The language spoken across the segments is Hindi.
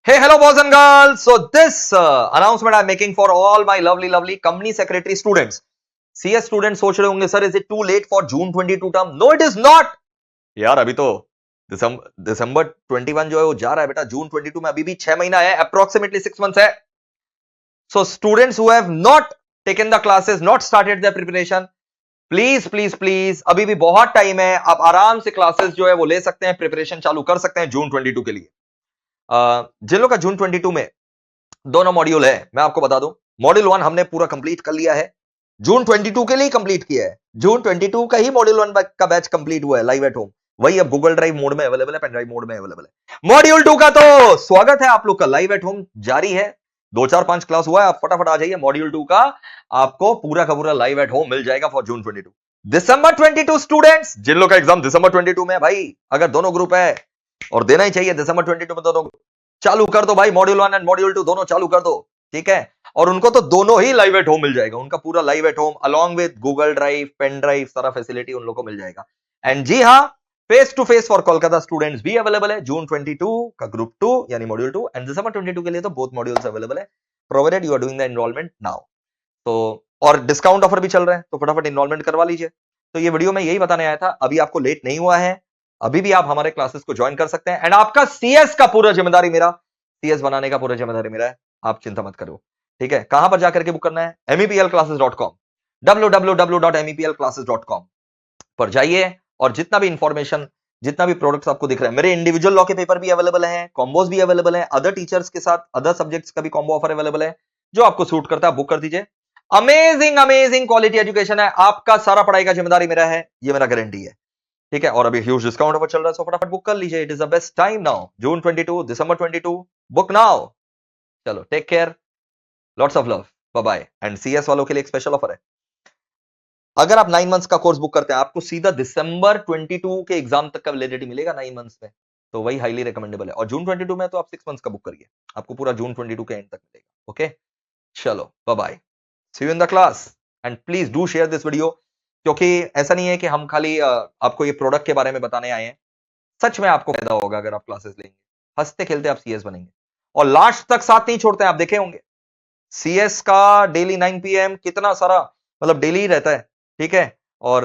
Hey, hello, boys and girls. So this announcement I'm making for all my lovely company secretary students. CS students सोच रहे होंगे, sir, is it too late for June 22 term? No, it is not. यार अभी तो दिसंबर 21 जो है वो जा रहा है बेटा. जून 22 में अभी भी 6 महीना है, अप्रोक्सीमेटली 6 months है. So students who have not taken the classes, not started their preparation, please अभी भी बहुत टाइम है. आप आराम से क्लासेस जो है वो ले सकते हैं, प्रिपरेशन चालू कर सकते हैं जून 22 के लिए. जिन लोग का जून 22 में दोनों मॉड्यूल है, मैं आपको बता दूं, मॉड्यूल 1 हमने पूरा कंप्लीट कर लिया है. जून 22 के लिए कंप्लीट किया है. जून 22 का ही मॉड्यूल 1 का बैच कंप्लीट हुआ है लाइव एट होम. वही अब गूगल ड्राइव मोड में अवेलेबल है, पेन ड्राइव मोड में अवेलेबल है. मॉड्यूल 2 का तो स्वागत है आप लोग का, लाइव एट होम जारी है. 2-4-5 क्लास हुआ है, आप फटाफट आ जाइए. मॉड्यूल 2 का आपको पूरा का पूरा लाइव एट होम मिल जाएगा फॉर जून 22. दिसंबर 22 स्टूडेंट्स, जिन लोग का एग्जाम दिसंबर 22 में, भाई अगर दोनों ग्रुप है और देना ही चाहिए दिसंबर 22 में, दोनों चालू कर दो भाई. मॉड्यूल 1 एंड मॉड्यूल 2 दोनों चालू कर दो, ठीक है. और उनको तो दोनों ही लाइव एट होम मिल जाएगा. उनका पूरा live at home along with Google drive, pen drive, सारा फैसिलिटी उन लोगों को मिल जाएगा. एंड जी हाँ, face to face for Kolkata students भी अवेलेबल है. जून 22 का ग्रुप 2 यानी मॉड्यूल 2 एंड दिसंबर 22 के लिए तो बोथ मॉड्यूल्स अवेलेबल है, provided you are doing the enrolment now. तो और डिस्काउंट ऑफर भी चल रहा है, तो फटाफट एनरोलमेंट करवा लीजिए. तो ये वीडियो में यही बताने आया था. अभी आपको लेट नहीं हुआ है, अभी भी आप हमारे क्लासेस को ज्वाइन कर सकते हैं. एंड आपका सीएस का पूरा जिम्मेदारी मेरा, सीएस बनाने का पूरा जिम्मेदारी मेरा है. आप चिंता मत करो, ठीक है. कहां पर जाकर के बुक करना है? meplclasses.com, www.meplclasses.com पर जाइए और जितना भी इंफॉर्मेशन, जितना भी प्रोडक्ट्स आपको दिख रहे हैं, मेरे इंडिविजुअल लॉ के पेपर भी अवेलेबल हैं, कॉम्बोज भी अवेलेबल हैं, अदर टीचर्स के साथ अदर सब्जेक्ट्स का भी कॉम्बो ऑफर अवेलेबल है. जो आपको सूट करता है बुक कर दीजिए. अमेजिंग क्वालिटी एजुकेशन है. आपका सारा पढ़ाई का जिम्मेदारी मेरा है, ये मेरा गारंटी है, ठीक है. और अभी ह्यूज डिस्काउंट ऑफर चल रहा है, सो फटाफट बुक कर लीजिए. It is the best time now. June 22, December 22, book now. चलो, take care, lots of love, bye bye. And CS वालों के लिए एक स्पेशल ऑफर है. अगर आप 9 मंथ्स का कोर्स बुक करते हैं, आपको सीधा दिसंबर 22 के एग्जाम तक का वैलिडिटी मिलेगा 9 मंथ्स में, तो वही हाईली रिकमेंडेबल है. और जून 22 में तो आप 6 मंथ्स का बुक करिए, आपको पूरा जून 22 के एंड तक मिलेगा. ओके, चलो, bye bye, see you in the class. And please do share this video, क्योंकि ऐसा नहीं है कि हम खाली आपको ये प्रोडक्ट के बारे में बताने आए हैं. सच में आपको फायदा होगा अगर आप क्लासेस लेंगे. हंसते खेलते आप सीएस बनेंगे. और लास्ट तक साथ नहीं छोड़ते हैं, आप देखे होंगे सीएस का डेली 9 PM कितना सारा, मतलब डेली ही रहता है, ठीक है. और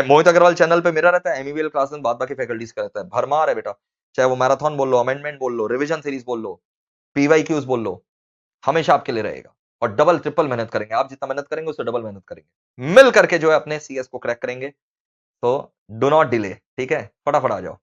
मोहित अग्रवाल चैनल पे मेरा रहता है, MEPL क्लासेस बाद बाकी फैकल्टीज का रहता है. भरमार है बेटा, चाहे वो मैराथन बोल लो, अमेंडमेंट बोल लो, रिवीजन सीरीज बोल लो, PYQs बोल लो, हमेशा आपके लिए रहेगा. और डबल ट्रिपल मेहनत करेंगे. आप जितना मेहनत करेंगे उससे डबल मेहनत करेंगे. मिल करके जो है अपने सीएस को क्रैक करेंगे. तो डू नॉट डिले, ठीक है. फटाफट आ जाओ.